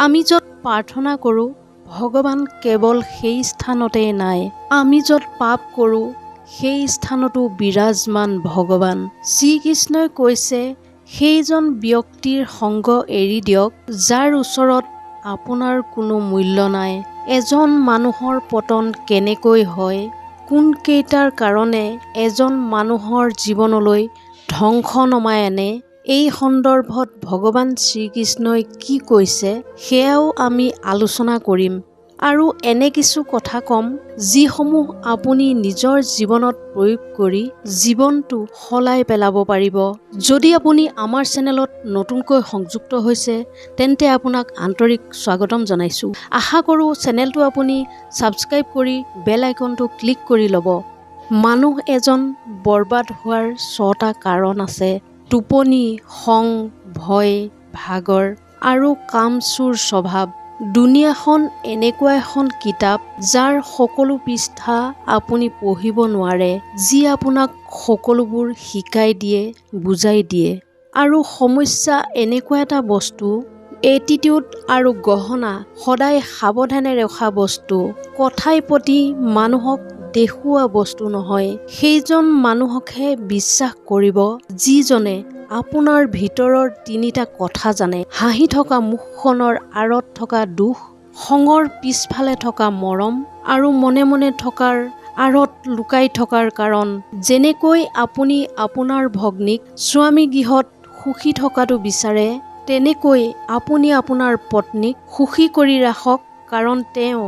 আমি য'ত প্ৰাৰ্থনা কৰোঁ ভগৱান কেৱল সেই স্থানতে নাই, আমি য'ত পাপ কৰোঁ সেই স্থানতো বিৰাজমান ভগৱান। শ্ৰীকৃষ্ণই কৈছে সেইজন ব্যক্তিৰ সংগ এৰি দিয়ক যাৰ ওচৰত আপোনাৰ কোনো মূল্য নাই। এজন মানুহৰ পতন কেনেকৈ হয়, কোনকেইটাৰ কাৰণে এজন মানুহৰ জীৱনলৈ ধ্বংস নমাই আনে, এই সন্দৰ্ভত ভগৱান শ্ৰীকৃষ্ণই কি কৈছে সেয়াও আমি আলোচনা কৰিম। আৰু এনে কিছু কথা ক'ম যিসমূহ আপুনি নিজৰ জীৱনত প্ৰয়োগ কৰি জীৱনটো সলাই পেলাব পাৰিব। যদি আপুনি আমাৰ চেনেলত নতুনকৈ সংযুক্ত হৈছে তেন্তে আপোনাক আন্তৰিক স্বাগতম জনাইছোঁ। আশা কৰোঁ চেনেলটো আপুনি ছাবস্ক্ৰাইব কৰি বেল আইকনটো ক্লিক কৰি ল'ব। মানুহ এজন বৰবাদ হোৱাৰ 6টা কাৰণ আছে: টোপনি, খং, ভয়, ভাগৰ আৰু কামচোৰ স্বভাৱ। দুনিয়াখন এনেকুৱা এখন কিতাপ যাৰ সকলো পৃষ্ঠা আপুনি পঢ়িব নোৱাৰে, যি আপোনাক সকলোবোৰ শিকাই দিয়ে, বুজাই দিয়ে। আৰু সমস্যা এনেকুৱা এটা বস্তু, এটিটিউড আৰু গহনা সদায় সাৱধানে ৰখা বস্তু, কথাই প্ৰতি মানুহক দেখুওৱা বস্তু নহয়। সেইজন মানুহকহে বিশ্বাস কৰিব যিজনে আপোনাৰ ভিতৰৰ 3টা কথা জানে: হাঁহি থকা মুখখনৰ আঁৰত থকা দুখ, খঙৰ পিছফালে থকা মৰম আৰু মনে মনে থকাৰ আঁৰত লুকাই থকাৰ কাৰণ। যেনেকৈ আপুনি আপোনাৰ ভগ্নীক স্বামী গৃহত সুখী থকাটো বিচাৰে, তেনেকৈ আপুনি আপোনাৰ পত্নীক সুখী কৰি ৰাখক, কাৰণ তেওঁ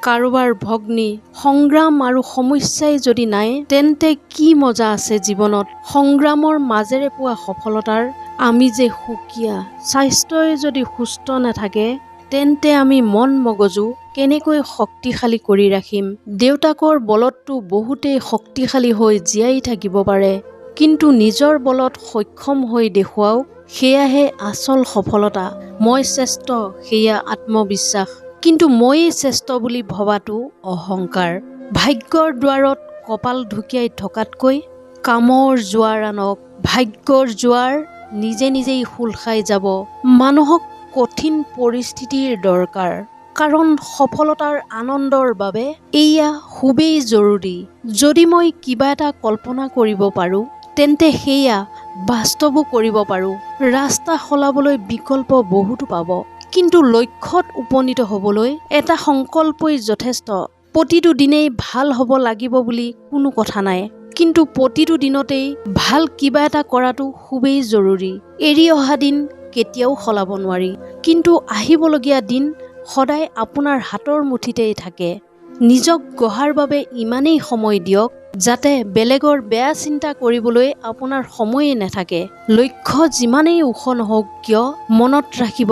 কাৰোবাৰ ভগ্নী। সংগ্ৰাম আৰু সমস্যাই যদি নাই তেন্তে কি মজা আছে জীৱনত। সংগ্ৰামৰ মাজেৰে পোৱা সফলতাৰ আমি যে সুকীয়া। স্বাস্থ্যই যদি সুস্থ নাথাকে তেন্তে আমি মন মগজু কেনেকৈ শক্তিশালী কৰি ৰাখিম। দেউতাকৰ বলততো বহুতেই শক্তিশালী হৈ জীয়াই থাকিব পাৰে, কিন্তু নিজৰ বলত সক্ষম হৈ দেখুৱাওক, সেয়াহে আচল সফলতা। মই শ্ৰেষ্ঠ সেয়া আত্মবিশ্বাস, কিন্তু ময়েই শ্ৰেষ্ঠ বুলি ভবাটো অহংকাৰ। ভাগ্যৰ দুৱাৰত কপাল ঢুকিয়াই থকাতকৈ কামৰ জোৱাৰ আনক। ভাগ্যৰ জোৱাৰ নিজে নিজেই খোল খাই যাব। মানুহক কঠিন পৰিস্থিতিৰ দৰকাৰ, কাৰণ সফলতাৰ আনন্দৰ বাবে এয়া খুবেই জৰুৰী। যদি মই কিবা এটা কল্পনা কৰিব পাৰোঁ তেন্তে সেয়া বাস্তৱো কৰিব পাৰোঁ। ৰাস্তা সলাবলৈ বিকল্প বহুতো পাব, কিন্তু লক্ষ্যত উপনীত হ'বলৈ এটা সংকল্পই যথেষ্ট। প্ৰতিটো দিনেই ভাল হ'ব লাগিব বুলি কোনো কথা নাই, কিন্তু প্ৰতিটো দিনতেই ভাল কিবা এটা কৰাটো খুবেই জৰুৰী। এৰি অহা দিন কেতিয়াও সলাব নোৱাৰি, কিন্তু আহিবলগীয়া দিন সদায় আপোনাৰ হাতৰ মুঠিতেই থাকে। নিজক গঢ়াৰ বাবে ইমানেই সময় দিয়ক যাতে বেলেগৰ বেয়া চিন্তা কৰিবলৈ আপোনাৰ সময়ে নাথাকে। লক্ষ্য যিমানেই ওখ নহওক কিয় মনত ৰাখিব,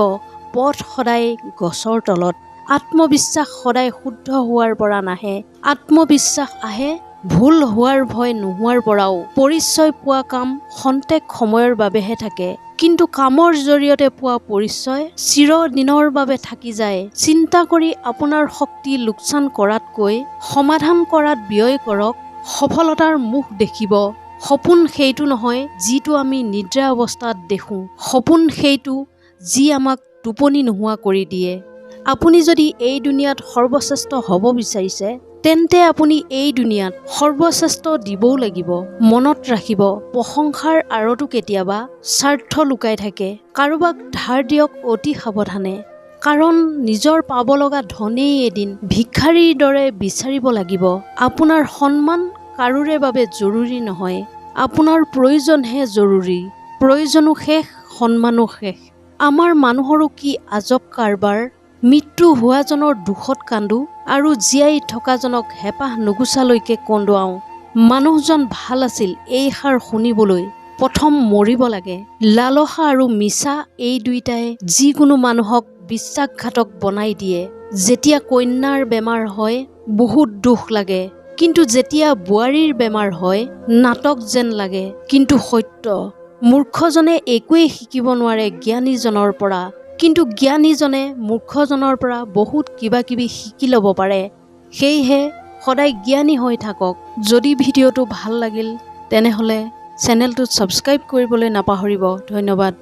পথ সদায় গছৰ তলত। আত্মবিশ্বাস সদায় শুদ্ধ হোৱাৰ পৰা নাহে, আত্মবিশ্বাস আহে ভুল হোৱাৰ ভয় নোহোৱাৰ পৰাও। পৰিচয় পোৱা কাম খন্তেক সময়ৰ বাবেহে থাকে, কিন্তু কামৰ জৰিয়তে পোৱা পৰিচয় চিৰদিনৰ বাবে থাকি যায়। চিন্তা কৰি আপোনাৰ শক্তি লোকচান কৰাতকৈ সমাধান কৰাত ব্যয় কৰক। সফলতাৰ মুখ দেখিব। সপোন সেইটো নহয় যিটো আমি নিদ্ৰা অৱস্থাত দেখোঁ, সপোন সেইটো যি আমাক টোপনি নোহোৱা কৰি দিয়ে। আপুনি যদি এই দুনিয়াত সৰ্বশ্ৰেষ্ঠ হ'ব বিচাৰিছে তেন্তে আপুনি এই দুনিয়াত সৰ্বশ্ৰেষ্ঠ দিবও লাগিব। মনত ৰাখিব, প্ৰশংসাৰ আঁৰতো কেতিয়াবা স্বাৰ্থ লুকাই থাকে। কাৰোবাক ধাৰ দিয়ক অতি সাৱধানে, কাৰণ নিজৰ পাব লগা ধনেই এদিন ভিক্ষাৰীৰ দৰে বিচাৰিব লাগিব। আপোনাৰ সন্মান কাৰোৰে বাবে জৰুৰী নহয়, আপোনাৰ প্ৰয়োজনহে জৰুৰী। প্ৰয়োজনো শেষ, সন্মানো শেষ। আমাৰ মানুহৰো কি আজব কাৰবাৰ। মৃত্যু হোৱাজনৰ দুখত কান্দো আৰু জীয়াই থকাজনক হেঁপাহ নুগুচালৈকে কন্দুৱাওঁ। মানুহজন ভাল আছিল এইষাৰ শুনিবলৈ প্ৰথম মৰিব লাগে। লালসা আৰু মিছা এই দুইটাই যিকোনো মানুহক বিশ্বাসঘাতক বনাই দিয়ে। যেতিয়া কন্যাৰ বেমাৰ হয় বহুত দুখ লাগে, কিন্তু যেতিয়া বোৱাৰীৰ বেমাৰ হয় নাটক যেন লাগে, কিন্তু সত্য। মূৰ্খজনে একোৱেই শিকিব নোৱাৰে জ্ঞানীজনৰ পৰা, কিন্তু জ্ঞানীজনে মূৰ্খজনৰ পৰা বহুত কিবা কিবি শিকি ল'ব পাৰে। সেয়েহে সদায় জ্ঞানী হৈ থাকক। যদি ভিডিঅ'টো ভাল লাগিল তেনেহ'লে চেনেলটো ছাবস্ক্ৰাইব কৰিবলৈ নাপাহৰিব। ধন্যবাদ।